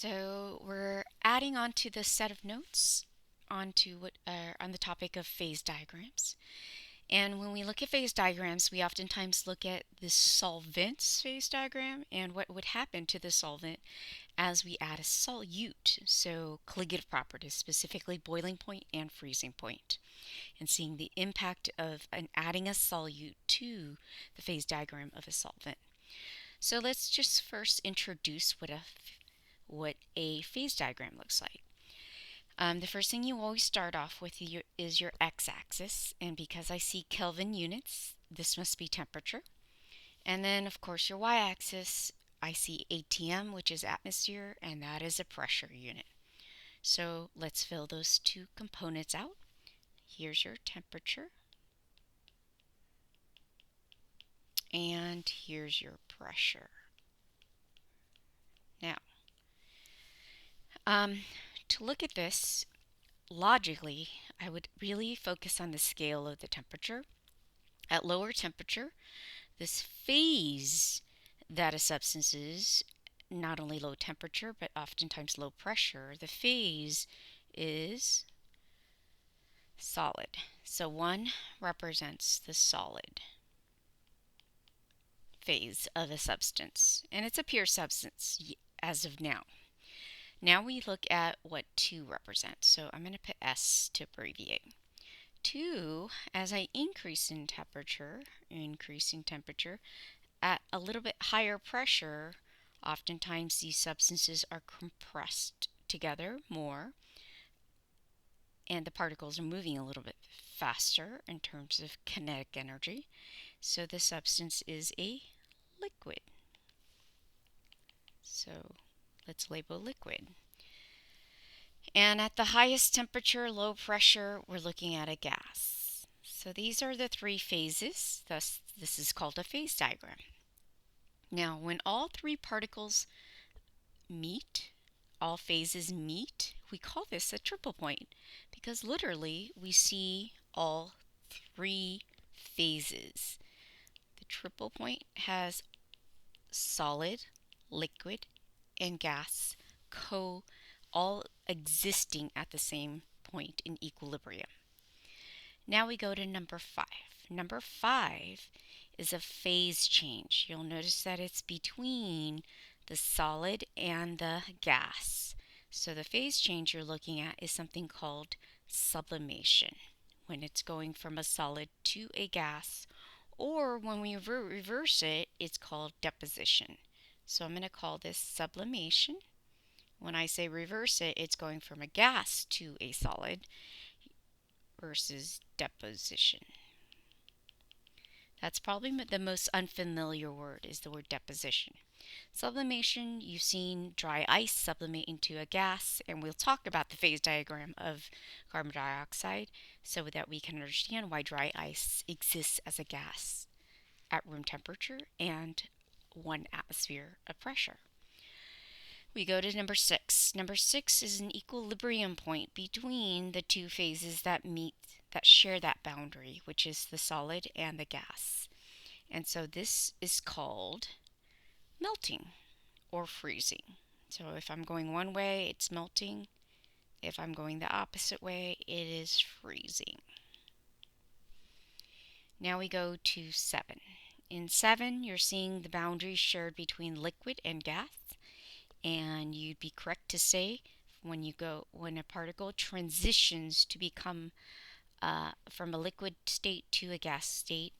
So we're adding on to the set of notes on the topic of phase diagrams. And when we look at phase diagrams, we oftentimes look at the solvent's phase diagram and what would happen to the solvent as we add a solute. So colligative properties, specifically boiling point and freezing point, and seeing the impact of adding a solute to the phase diagram of a solvent. So let's just first introduce what a phase diagram looks like. The first thing you always start off with is your x-axis, and because I see Kelvin units, this must be temperature. And then, of course, your y-axis, I see ATM, which is atmosphere, and that is a pressure unit. So let's fill those two components out. Here's your temperature, and here's your pressure. Now, to look at this, logically, I would really focus on the scale of the temperature. At lower temperature, this phase that a substance is, not only low temperature, but oftentimes low pressure, the phase is solid. So 1 represents the solid phase of a substance, and it's a pure substance as of now. Now we look at what 2 represents. So I'm going to put S to abbreviate. 2, as I increasing temperature, at a little bit higher pressure, oftentimes these substances are compressed together more, and the particles are moving a little bit faster in terms of kinetic energy. So the substance is a liquid. So let's label liquid. And at the highest temperature, low pressure, we're looking at a gas. So these are the 3 phases, thus this is called a phase diagram. Now, when all 3 particles meet, all phases meet, we call this a triple point because literally we see all 3 phases. The triple point has solid, liquid, and gas all existing at the same point in equilibrium. Now we go to number 5. Number 5 is a phase change. You'll notice that it's between the solid and the gas. So the phase change you're looking at is something called sublimation, when it's going from a solid to a gas, or when we reverse it, it's called deposition. So I'm going to call this sublimation. When I say reverse it, it's going from a gas to a solid versus deposition. That's probably the most unfamiliar word, is the word deposition. Sublimation, you've seen dry ice sublimate into a gas, and we'll talk about the phase diagram of carbon dioxide so that we can understand why dry ice exists as a gas at room temperature and 1 atmosphere of pressure. We go to number 6. Number 6 is an equilibrium point between the 2 phases that share that boundary, which is the solid and the gas. And so this is called melting or freezing. So if I'm going one way, it's melting. If I'm going the opposite way, it is freezing. Now we go to 7. In 7, you're seeing the boundary shared between liquid and gas. And you'd be correct to say when a particle transitions to become from a liquid state to a gas state,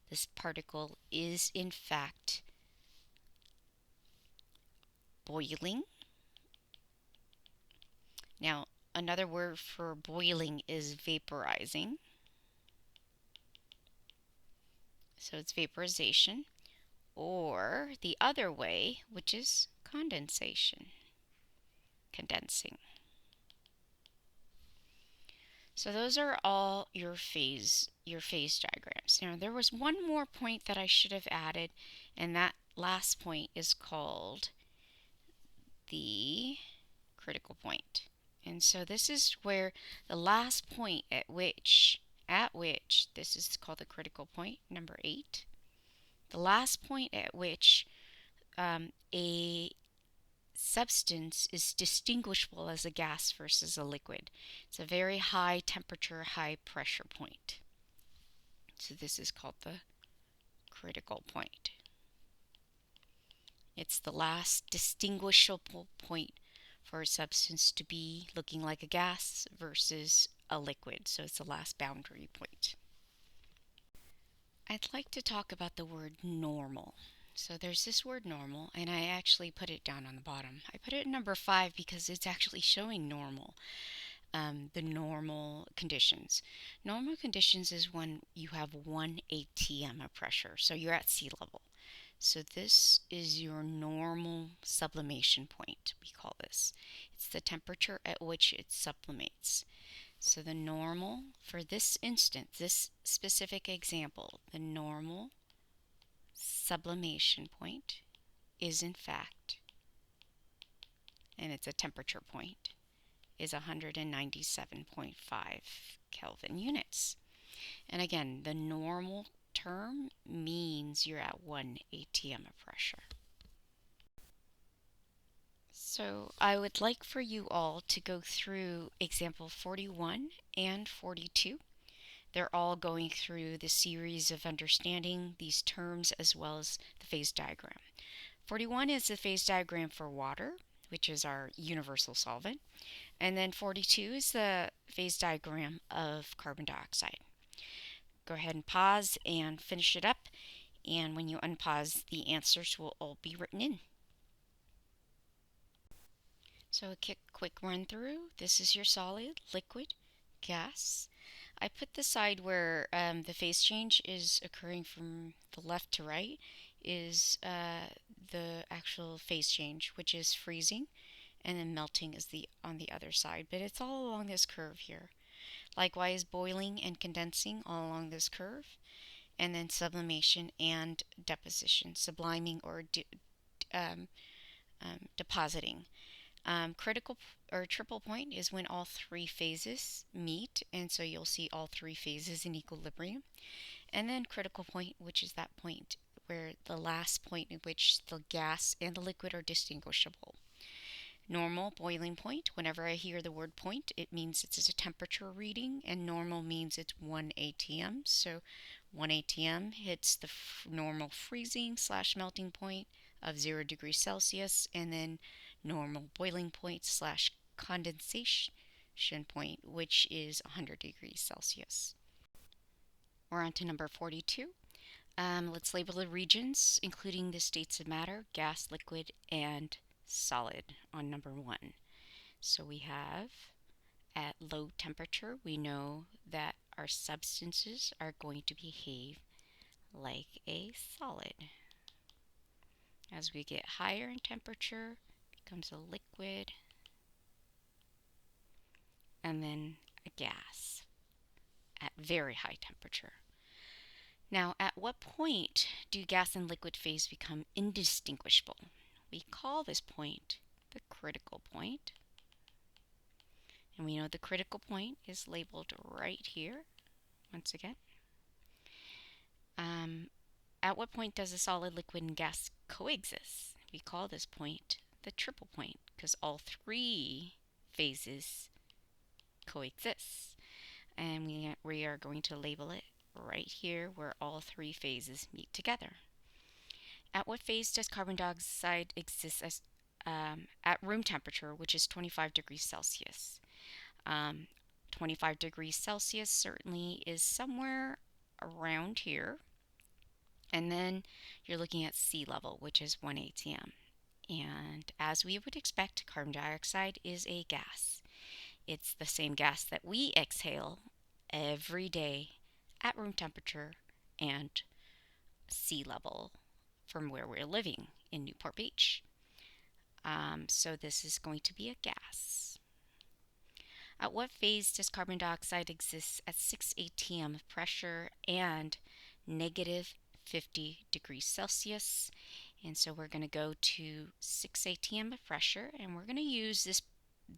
this particle is in fact boiling. Now, another word for boiling is vaporizing. So it's vaporization, or the other way, which is condensation, condensing. So those are all your phase diagrams. Now there was one more point that I should have added, and that last point is called the critical point. And so this is where the last point at which this is called the critical point, number 8. The last point at which a substance is distinguishable as a gas versus a liquid. It's a very high temperature, high pressure point. So this is called the critical point. It's the last distinguishable point for a substance to be looking like a gas versus a liquid. So it's the last boundary point. I'd like to talk about the word normal. So there's this word normal, and I actually put it down on the bottom. I put it at number 5 because it's actually showing normal, the normal conditions. Normal conditions is when you have 1 atm of pressure, so you're at sea level. So this is your normal sublimation point, we call this. It's the temperature at which it sublimates. So the normal, for this instance, this specific example, the normal sublimation point is in fact, and it's a temperature point, is 197.5 Kelvin units. And again, the normal term means you're at 1 atm of pressure. So I would like for you all to go through example 41 and 42. They're all going through the series of understanding these terms as well as the phase diagram. 41 is the phase diagram for water, which is our universal solvent. And then 42 is the phase diagram of carbon dioxide. Go ahead and pause and finish it up. And when you unpause, the answers will all be written in. So a quick run through. This is your solid, liquid, gas. I put the side where the phase change is occurring from the left to right is the actual phase change, which is freezing, and then melting is on the other side. But it's all along this curve here. Likewise, boiling and condensing all along this curve, and then sublimation and deposition, subliming or depositing. Critical or triple point is when all 3 phases meet, and so you'll see all 3 phases in equilibrium. And then critical point, which is that point where the last point in which the gas and the liquid are distinguishable. Normal, boiling point. Whenever I hear the word point, it means it's a temperature reading, and normal means it's 1 atm. So 1 atm hits the normal freezing / melting point of 0 degrees Celsius, and then normal boiling point / condensation point, which is 100 degrees Celsius. We're on to number 42. Let's label the regions, including the states of matter, gas, liquid, and solid on number 1. So we have at low temperature, we know that our substances are going to behave like a solid. As we get higher in temperature, it becomes a liquid, and then a gas at very high temperature. Now, at what point do gas and liquid phase become indistinguishable? We call this point the critical point. And we know the critical point is labeled right here, once again. At what point does a solid, liquid, and gas coexist? We call this point the triple point because all 3 phases coexist. And we are going to label it right here where all 3 phases meet together. At what phase does carbon dioxide exist as, at room temperature, which is 25 degrees Celsius? 25 degrees Celsius certainly is somewhere around here. And then you're looking at sea level, which is 1 atm. And as we would expect, carbon dioxide is a gas. It's the same gas that we exhale every day at room temperature and sea level from where we're living in Newport Beach. So this is going to be a gas. At what phase does carbon dioxide exist at 6 atm of pressure and negative 50 degrees Celsius? And so we're going to go to 6 atm of pressure, and we're going to use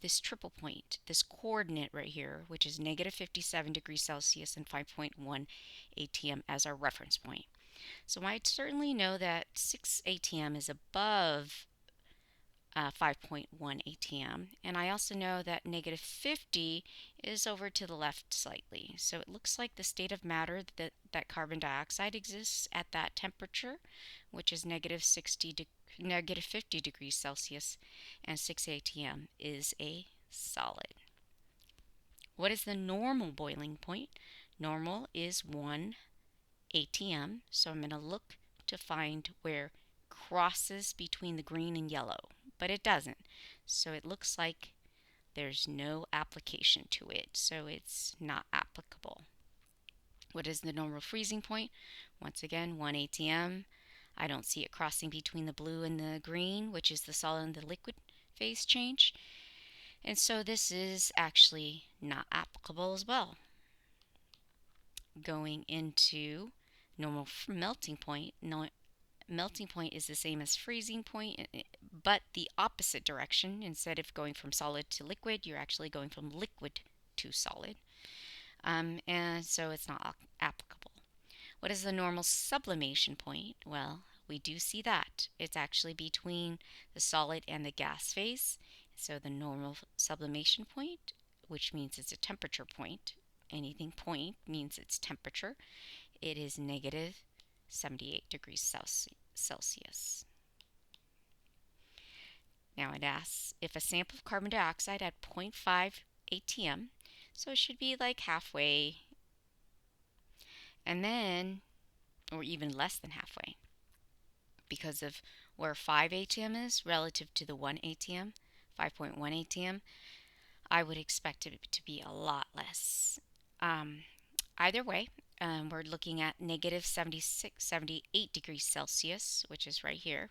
this triple point, this coordinate right here, which is negative 57 degrees Celsius and 5.1 atm as our reference point. So I certainly know that 6 atm is above 5.1 atm, and I also know that negative 50 is over to the left slightly. So it looks like the state of matter that carbon dioxide exists at that temperature, which is negative 50 degrees Celsius and 6 atm, is a solid. What is the normal boiling point? Normal is 1 atm, so I'm going to look to find where crosses between the green and yellow, but it doesn't. So it looks like there's no application to it, so it's not applicable. What is the normal freezing point? Once again, 1 atm. I don't see it crossing between the blue and the green, which is the solid and the liquid phase change. And so this is actually not applicable as well. Going into normal melting point. Melting point is the same as freezing point, but the opposite direction. Instead of going from solid to liquid, you're actually going from liquid to solid. And so it's not applicable. What is the normal sublimation point? Well, we do see that. It's actually between the solid and the gas phase. So the normal sublimation point, which means it's a temperature point. Anything point means it's temperature. It is negative 78 degrees Celsius. Now it asks if a sample of carbon dioxide at 0.5 atm, so it should be like halfway, and then, or even less than halfway, because of where 5 atm is relative to the 1 atm, 5.1 atm, I would expect it to be a lot less. Either way, we're looking at negative 78 degrees Celsius, which is right here.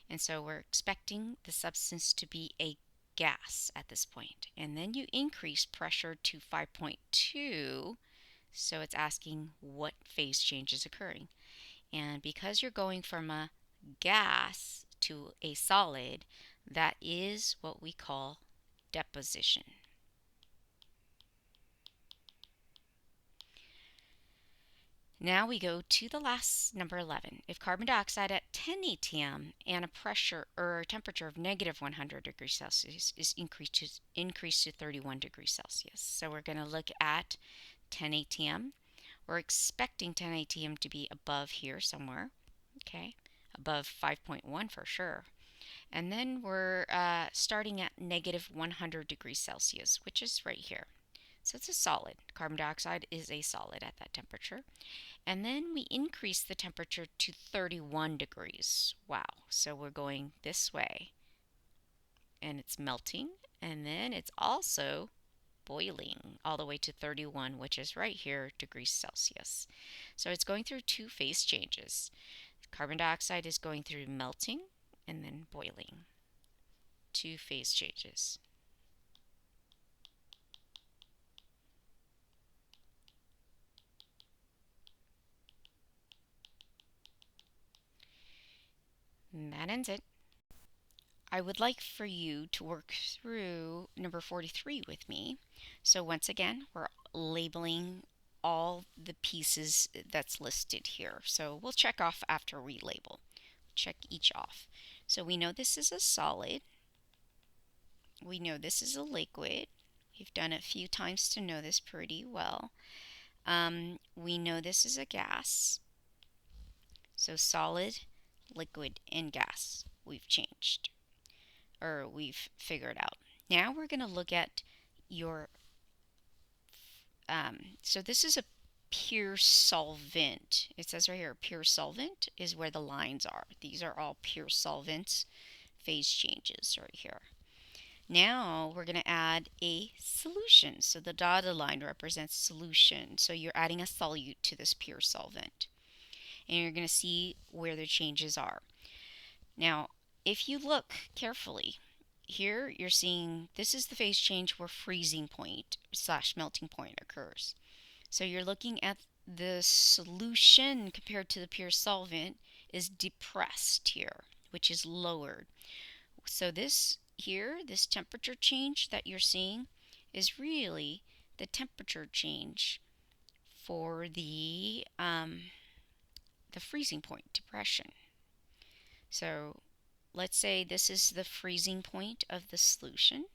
And so we're expecting the substance to be a gas at this point. And then you increase pressure to 5.2, so it's asking what phase change is occurring. And because you're going from a gas to a solid, that is what we call deposition. Now we go to the last, number 11. If carbon dioxide at 10 atm and a pressure or a temperature of negative 100 degrees Celsius is increased to 31 degrees Celsius. So we're going to look at 10 atm. We're expecting 10 atm to be above here somewhere, okay, above 5.1 for sure. And then we're starting at negative 100 degrees Celsius, which is right here. So it's a solid. Carbon dioxide is a solid at that temperature. And then we increase the temperature to 31 degrees. Wow. So we're going this way. And it's melting. And then it's also boiling all the way to 31, which is right here, degrees Celsius. So it's going through two phase changes. Carbon dioxide is going through melting and then boiling. Two phase changes. And that ends it. I would like for you to work through number 43 with me. So once again, we're labeling all the pieces that's listed here. So we'll check off after we label. Check each off. So we know this is a solid. We know this is a liquid. We've done it a few times to know this pretty well. We know this is a gas. So solid, liquid, and gas we've changed, or we've figured out. Now we're going to look at your, so this is a pure solvent. It says right here, pure solvent is where the lines are. These are all pure solvents, phase changes right here. Now we're going to add a solution. So the dotted line represents solution. So you're adding a solute to this pure solvent. And you're going to see where the changes are. Now, if you look carefully, here you're seeing this is the phase change where freezing point / melting point occurs. So you're looking at the solution compared to the pure solvent is depressed here, which is lowered. So this here, this temperature change that you're seeing is really the temperature change for the freezing point depression. So let's say this is the freezing point of the solution.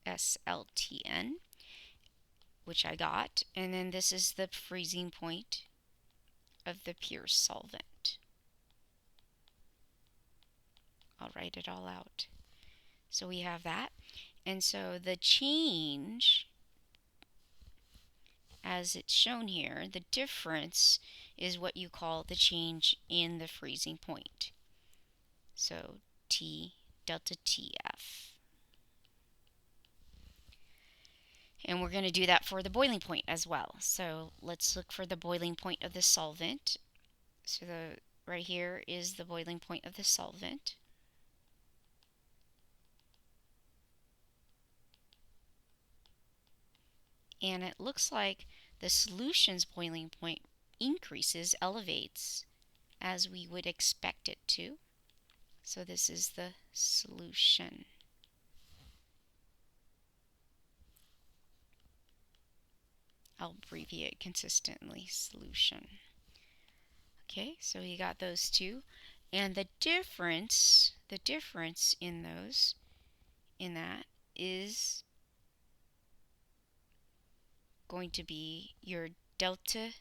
SLTN, which I got, and then this is the freezing point of the pure solvent. I'll write it all out. So we have that. And so the change, as it's shown here, the difference is what you call the change in the freezing point. So T delta TF. And we're going to do that for the boiling point as well. So let's look for the boiling point of the solvent. So right here is the boiling point of the solvent. And it looks like the solution's boiling point increases, elevates, as we would expect it to. So this is the solution. I'll abbreviate consistently, solution. Okay, so we got those two. And the difference in those, in that, is going to be your delta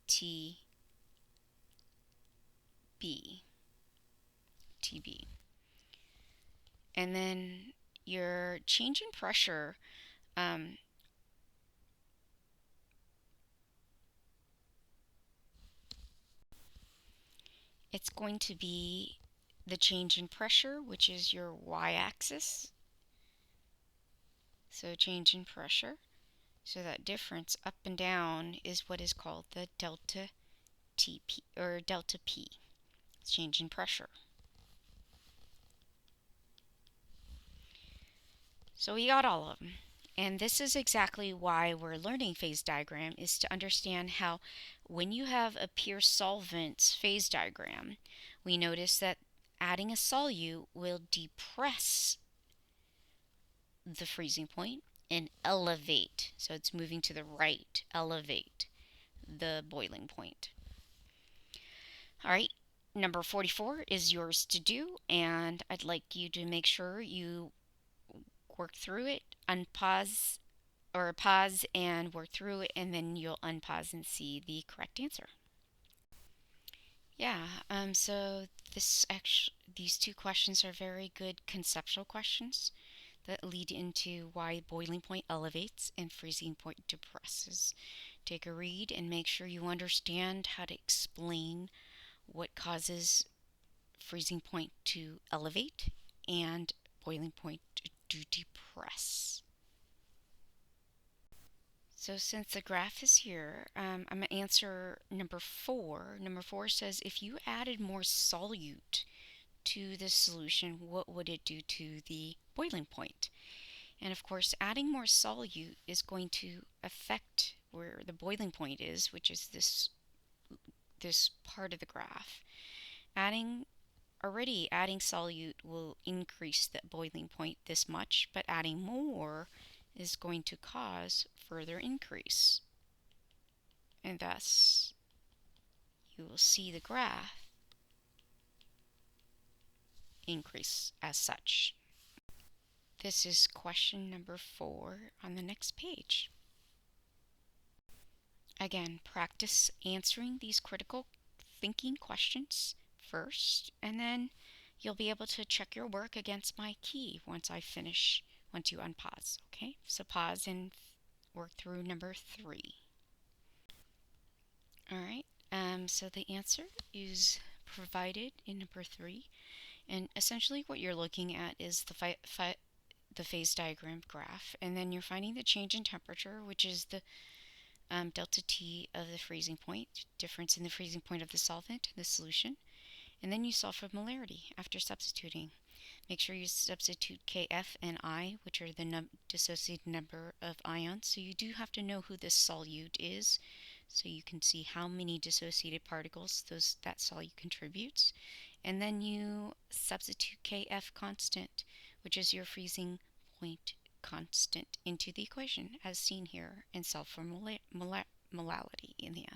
TB. And then your change in pressure, it's going to be the change in pressure, which is your y-axis. So change in pressure. So that difference up and down is what is called the delta TP, or delta P. It's change in pressure. So we got all of them. And this is exactly why we're learning phase diagram, is to understand how when you have a pure solvent's phase diagram, we notice that adding a solute will depress the freezing point and elevate. So it's moving to the right, elevate the boiling point. All right, number 44 is yours to do, and I'd like you to make sure you work through it, unpause, or pause and work through it, and then you'll unpause and see the correct answer. Yeah, so these two questions are very good conceptual questions that lead into why boiling point elevates and freezing point depresses. Take a read and make sure you understand how to explain what causes freezing point to elevate and boiling point to depress. So since the graph is here, I'm going to answer number 4. Number 4 says if you added more solute to the solution, what would it do to the boiling point? And of course, adding more solute is going to affect where the boiling point is, which is this part of the graph. Adding solute will increase the boiling point this much, but adding more is going to cause further increase. And thus, you will see the graph increase as such. This is question number 4 on the next page. Again, practice answering these critical thinking questions first, and then you'll be able to check your work against my key once you unpause. Okay, so pause and work through number 3. Alright, so the answer is provided in number 3, and essentially what you're looking at is the phase diagram graph, and then you're finding the change in temperature, which is the delta T of the freezing point, difference in the freezing point of the solvent and the solution, and then you solve for molarity after substituting. Make sure you substitute Kf and I, which are the dissociated number of ions. So you do have to know who this solute is, so you can see how many dissociated particles that solute contributes. And then you substitute Kf constant, which is your freezing point constant into the equation, as seen here in sulfur molality in the